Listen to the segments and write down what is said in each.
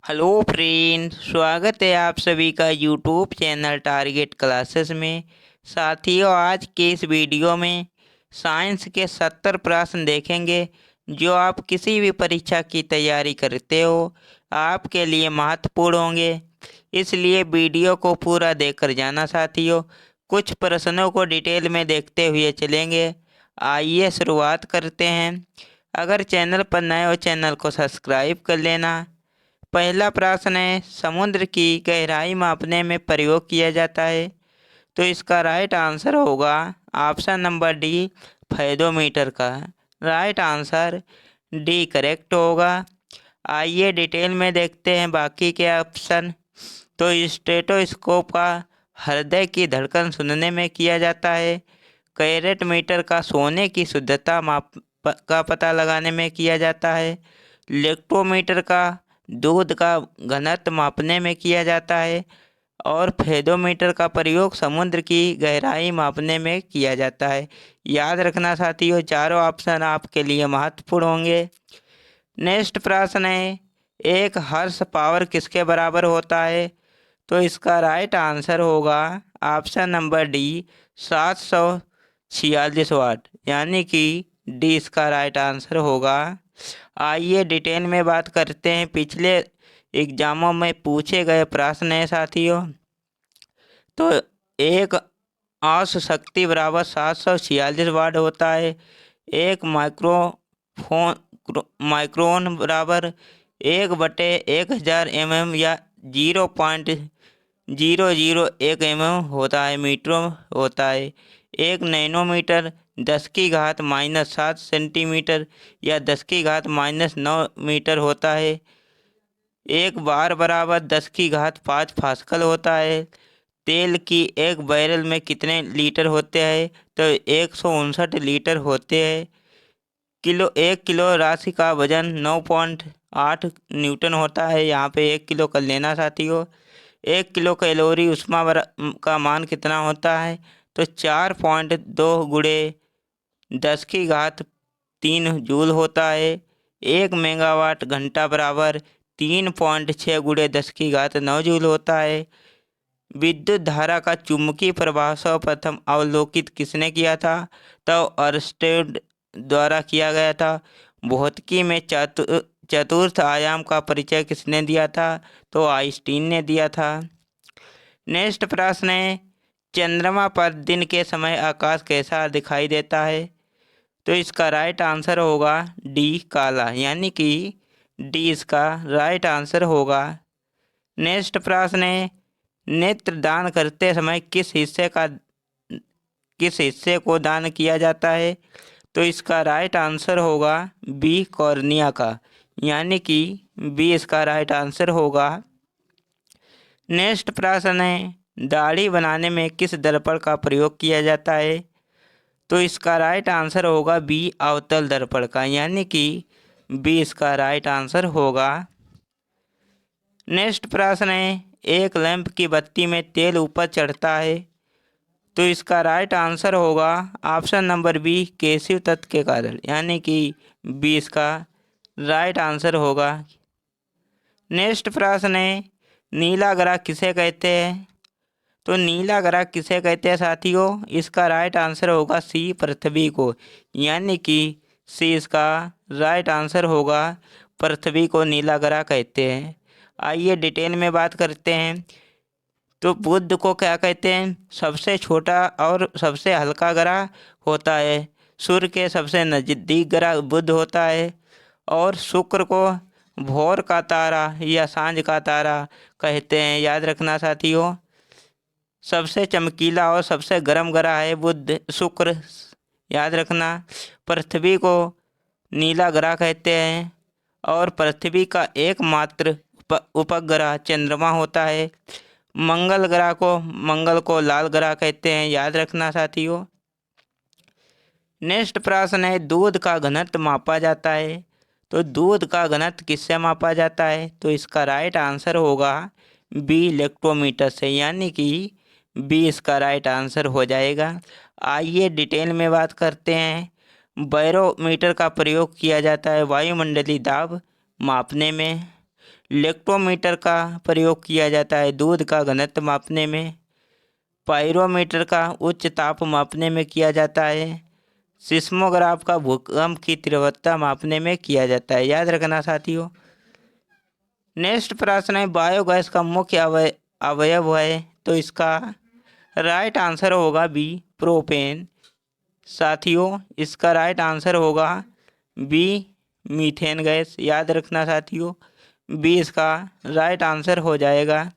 Hello friend, स्वागत है आप सभी का यूट्यूब चैनल टारगेट क्लासेस में। साथियों, आज के इस वीडियो में साइंस के 70 प्रश्न देखेंगे जो आप किसी भी परीक्षा की तैयारी करते हो आपके लिए महत्वपूर्ण होंगे। इसलिए वीडियो को पूरा देखकर जाना साथियों। कुछ प्रश्नों को डिटेल में देखते हुए चलेंगे। आइए शुरुआत करते हैं। अगर चैनल पर नए हो चैनल को सब्सक्राइब कर लेना। पहला प्रश्न है, समुद्र की गहराई मापने में प्रयोग किया जाता है। तो इसका राइट आंसर होगा ऑप्शन नंबर डी, फेदोमीटर का। राइट आंसर डी करेक्ट होगा। आइए डिटेल में देखते हैं बाकी के ऑप्शन। तो स्टेथोस्कोप का हृदय की धड़कन सुनने में किया जाता है। कैरेट मीटर का सोने की शुद्धता माप का पता लगाने में किया जाता है। लेक्टोमीटर का दूध का घनत्व मापने में किया जाता है। और फेदोमीटर का प्रयोग समुद्र की गहराई मापने में किया जाता है। याद रखना साथियों, चारों ऑप्शन आपके लिए महत्वपूर्ण होंगे। नेक्स्ट प्रश्न है, एक हॉर्स पावर किसके बराबर होता है। तो इसका राइट आंसर होगा ऑप्शन नंबर डी, 746 वाट, यानी कि डी इसका राइट आंसर होगा। आइए डिटेल में बात करते हैं पिछले एग्जामों में पूछे गए प्रश्न है साथियों। तो एक औसत शक्ति बराबर 746 वाट होता है। एक माइक्रोन बराबर 1/1000 mm या 0.001 mm होता है, मीटर होता है। एक नैनोमीटर 10⁻⁻7 सेंटीमीटर या 10⁻⁻9 मीटर होता है। एक बार बराबर 10⁵5 पास्कल होता है। तेल की एक बैरल में कितने लीटर होते हैं। तो 159 लीटर होते हैं। एक किलो राशि का वजन 9.8 न्यूटन होता है। यहाँ पे 1 किलो कर लेना साथियों। 1 किलो कैलोरी उष्मा का मान कितना होता है। तो 4.2 गुणे 10⁻³ जूल होता है। 1 मेगावाट घंटा बराबर 3.6 गुणे 10⁻9 जूल होता है। विद्युत धारा का चुंबकीय प्रभाव सर्वप्रथम अवलोकित किसने किया था। तो अर्स्टेड द्वारा किया गया था। भौतिकी में चतुर्थ आयाम का परिचय किसने दिया था। तो आइंस्टीन ने दिया था। नेक्स्ट प्रश्न है, चंद्रमा पर दिन के समय आकाश कैसा दिखाई देता है। तो इसका राइट आंसर होगा डी, काला, यानी कि डी इसका राइट आंसर होगा। नेक्स्ट प्रश्न है, नेत्र दान करते समय किस हिस्से को दान किया जाता है। तो इसका राइट आंसर होगा बी, कॉर्निया का, यानी कि बी इसका राइट आंसर होगा। नेक्स्ट प्रश्न है, दाढ़ी बनाने में किस दर्पण का प्रयोग किया जाता है। तो इसका राइट आंसर होगा बी, अवतल दर्पण का, यानी कि बी इसका राइट आंसर होगा। नेक्स्ट प्रश्न है, एक लैंप की बत्ती में तेल ऊपर चढ़ता है। तो इसका राइट आंसर होगा ऑप्शन नंबर बी, केशिव तत्व के कारण, यानी कि बी इसका राइट आंसर होगा। नेक्स्ट प्रश्न है, नीला ग्रह किसे कहते हैं। तो नीला ग्रह किसे कहते हैं साथियों। इसका राइट आंसर होगा सी, पृथ्वी को, यानी कि सी इसका राइट आंसर होगा। पृथ्वी को नीला ग्रह कहते हैं। आइए डिटेल में बात करते हैं। तो बुध को क्या कहते हैं। सबसे छोटा और सबसे हल्का ग्रह होता है। सूर्य के सबसे नज़दीक ग्रह बुध होता है। और शुक्र को भोर का तारा या सांझ का तारा कहते हैं। याद रखना साथियों, सबसे चमकीला और सबसे गर्म ग्रह है बुध, शुक्र। याद रखना, पृथ्वी को नीला ग्रह कहते हैं। और पृथ्वी का एकमात्र उपग्रह चंद्रमा होता है। मंगल को लाल ग्रह कहते हैं। याद रखना साथियों। नेक्स्ट प्रश्न है, दूध का घनत्व मापा जाता है। तो दूध का घनत्व किससे मापा जाता है। तो इसका राइट आंसर होगा बी, लेक्टोमीटर से, यानी कि बी इसका राइट आंसर हो जाएगा। आइए डिटेल में बात करते हैं। बैरोमीटर का प्रयोग किया जाता है वायुमंडलीय दाब मापने में। लेक्टोमीटर का प्रयोग किया जाता है दूध का घनत्व मापने में। पायरोमीटर का उच्च ताप मापने में किया जाता है। सिस्मोग्राफ का भूकंप की तीव्रता मापने में किया जाता है। याद रखना साथियों। नेक्स्ट प्रश्न है, बायोगैस का मुख्य अवयव है, तो इसका राइट आंसर होगा बी, प्रोपेन। साथियों, इसका राइट आंसर होगा बी, मीथेन गैस। याद रखना साथियों, बी इसका राइट आंसर हो जाएगा।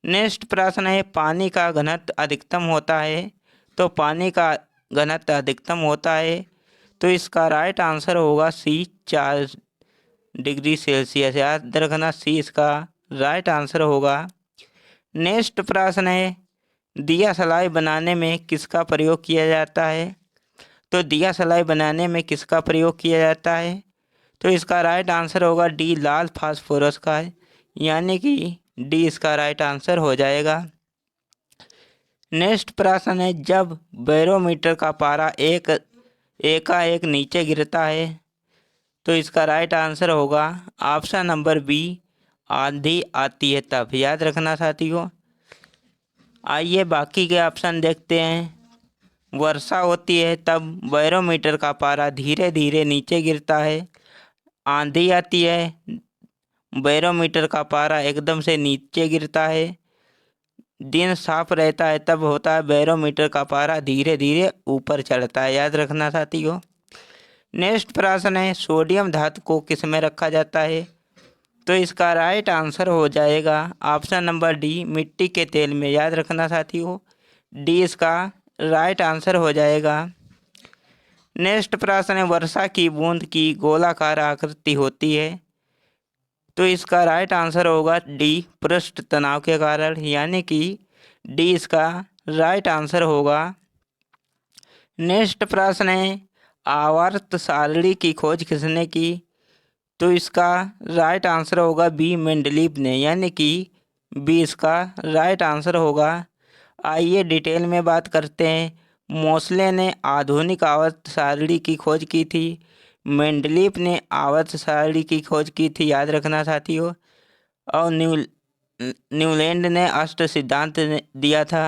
नेक्स्ट प्रश्न है, पानी का घनत्व अधिकतम होता है, तो पानी का घनत्व अधिकतम होता है, तो इसका राइट आंसर होगा सी, 4 डिग्री सेल्सियस। याद रखना, सी इसका राइट आंसर होगा। नेक्स्ट प्रश्न है, दिया सलाई बनाने में किसका प्रयोग किया जाता है, तो दिया सलाई बनाने में किसका प्रयोग किया जाता है, तो इसका राइट आंसर होगा डी, लाल फास्फोरस का, यानी कि डी इसका राइट आंसर हो जाएगा। नेक्स्ट प्रश्न है, जब बैरोमीटर का पारा एकाएक नीचे गिरता है, तो इसका राइट आंसर होगा ऑप्शन नंबर बी, आंधी आती है तब। याद रखना साथियों। आइए बाकी के ऑप्शन देखते हैं। वर्षा होती है तब बैरोमीटर का पारा धीरे धीरे नीचे गिरता है। आंधी आती है, बैरोमीटर का पारा एकदम से नीचे गिरता है। दिन साफ रहता है तब होता है बैरोमीटर का पारा धीरे धीरे ऊपर चढ़ता है। याद रखना साथियों। नेक्स्ट प्रश्न है, सोडियम धातु को किस में रखा जाता है, तो इसका राइट आंसर हो जाएगा ऑप्शन नंबर डी, मिट्टी के तेल में। याद रखना साथियों, डी इसका राइट आंसर हो जाएगा। नेक्स्ट प्रश्न है, वर्षा की बूंद की गोलाकार आकृति होती है, तो इसका राइट आंसर होगा डी, पृष्ठ तनाव के कारण, यानी कि डी इसका राइट आंसर होगा। नेक्स्ट प्रश्न है, आवर्त सारणी की खोज किसने की, तो इसका राइट आंसर होगा बी, मेंडलीव ने, यानी कि बी इसका राइट आंसर होगा। आइए डिटेल में बात करते हैं। मोसले ने आधुनिक आवर्त सारणी की खोज की थी, मेंडलीव ने आवर्त सारणी की खोज की थी। याद रखना साथियों। और न्यूलैंड ने अष्ट सिद्धांत दिया था।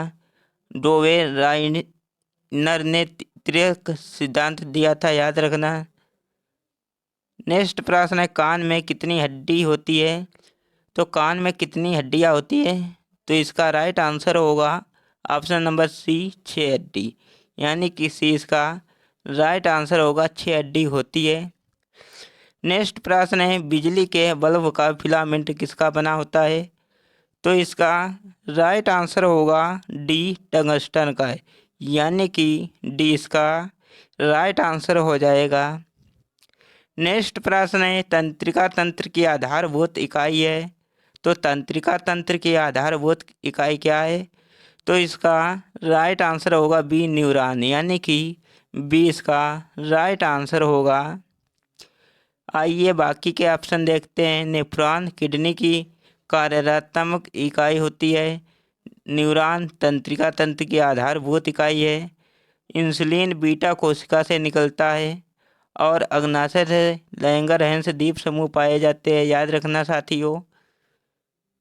डोवे राइनर ने त्रिक सिद्धांत दिया था। याद रखना। नेक्स्ट प्रश्न है, कान में कितनी हड्डी होती है, तो कान में कितनी हड्डियां होती है, तो इसका राइट आंसर होगा ऑप्शन नंबर सी, 6 हड्डी, यानी कि सी इसका राइट आंसर होगा, 6 हड्डी होती है। नेक्स्ट प्रश्न है, बिजली के बल्ब का फिलामेंट किसका बना होता है, तो इसका राइट आंसर होगा डी, टंगस्टन का, यानी कि डी इसका राइट आंसर हो जाएगा। नेक्स्ट प्रश्न है, तंत्रिका तंत्र की आधारभूत इकाई है, तो तंत्रिका तंत्र की आधारभूत इकाई क्या है, तो इसका राइट आंसर होगा बी, न्यूरॉन, यानी कि बी इसका राइट आंसर होगा। आइए बाकी के ऑप्शन देखते हैं। नेफ्रॉन किडनी की कार्यात्मक इकाई होती है। न्यूरॉन तंत्रिका तंत्र की आधारभूत इकाई है। इंसुलिन बीटा कोशिका से निकलता है। और अग्नाशय से लैंगरहैंस द्वीप समूह पाए जाते हैं। याद रखना साथियों।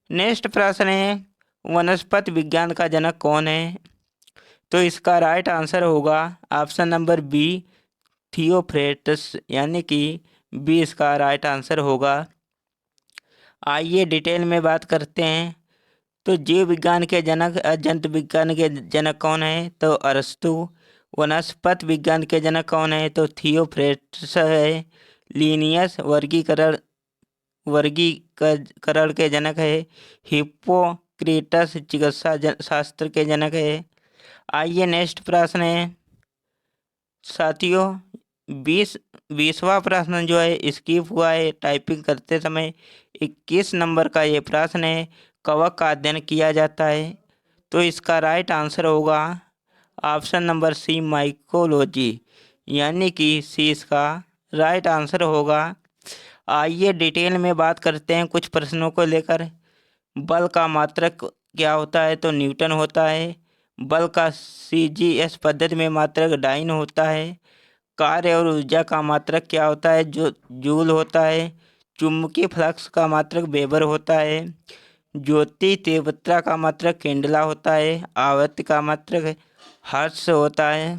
नेक्स्ट प्रश्न है, वनस्पति विज्ञान का जनक कौन है, तो इसका राइट आंसर होगा ऑप्शन नंबर बी, थियोफ्रेटस, यानी कि बी इसका राइट आंसर होगा। आइए डिटेल में बात करते हैं। तो जीव विज्ञान के जनक, जंतु विज्ञान के जनक कौन है, तो अरस्तु। वनस्पति विज्ञान के जनक कौन है, तो थियोफ्रेटस है। लीनियस वर्गीकरण के जनक है हिप्पोक्रेटस। चिकित्सा शास्त्र के जनक है। आइए नेक्स्ट प्रश्न है साथियों, 20वां प्रश्न जो है स्किप हुआ है टाइपिंग करते समय। 21 नंबर का ये प्रश्न है, कवक का अध्ययन किया जाता है, तो इसका राइट आंसर होगा ऑप्शन नंबर सी, माइकोलॉजी, यानी कि सी इसका राइट आंसर होगा। आइए डिटेल में बात करते हैं कुछ प्रश्नों को लेकर। बल का मात्रक क्या होता है, तो न्यूटन होता है। बल का CGS पद्धति में मात्रक डाइन होता है। कार्य और ऊर्जा का मात्रक क्या होता है, जो जूल होता है। चुंबकीय फ्लक्स का मात्रक वेबर होता है। ज्योति तीव्रता का मात्रक केंडला होता है। आवृत्ति का मात्रक हर्ट्ज होता है।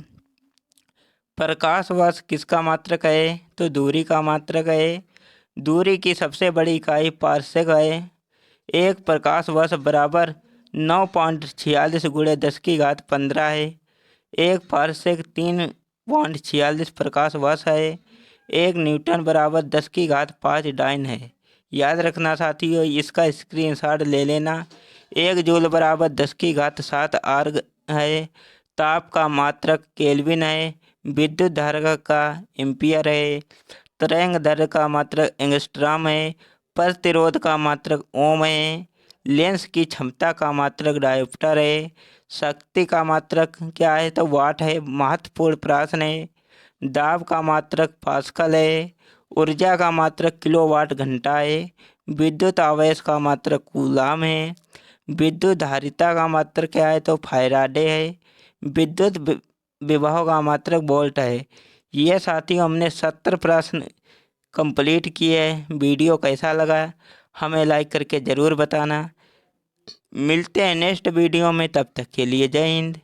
प्रकाश वर्ष किसका मात्रक है? तो दूरी का मात्रक है। दूरी की सबसे बड़ी इकाई पारसेक है। एक प्रकाश वर्ष बराबर 9.46 गुणे 10⁻15 है। एक पारसेक 3.46 प्रकाश वर्ष है। एक न्यूटन बराबर 10⁵ डाइन है। याद रखना साथियों, इसका स्क्रीनशॉट ले लेना। एक जूल बराबर 10⁻7 आर्ग है। ताप का मात्रक केल्विन है। विद्युत धारा का एम्पियर है। तरंग दैर्ध्य का मात्रक एंगस्ट्रॉम है। प्रतिरोध का मात्रक ओम है। लेंस की क्षमता का मात्रक डायोप्टर है। शक्ति का मात्रक क्या है? तो वाट है। महत्वपूर्ण प्रश्न है। दाब का मात्रक पास्कल है। ऊर्जा का मात्रक किलोवाट घंटा है। विद्युत आवेश का मात्रक कूलाम है। विद्युत धारिता का मात्रक क्या है? तो फैराडे है। विद्युत विभव का मात्रक वोल्ट है। ये साथियों हमने 70 प्रश्न कंप्लीट किए हैं। वीडियो कैसा लगा हमें लाइक करके ज़रूर बताना। मिलते हैं नेक्स्ट वीडियो में, तब तक के लिए जय हिंद।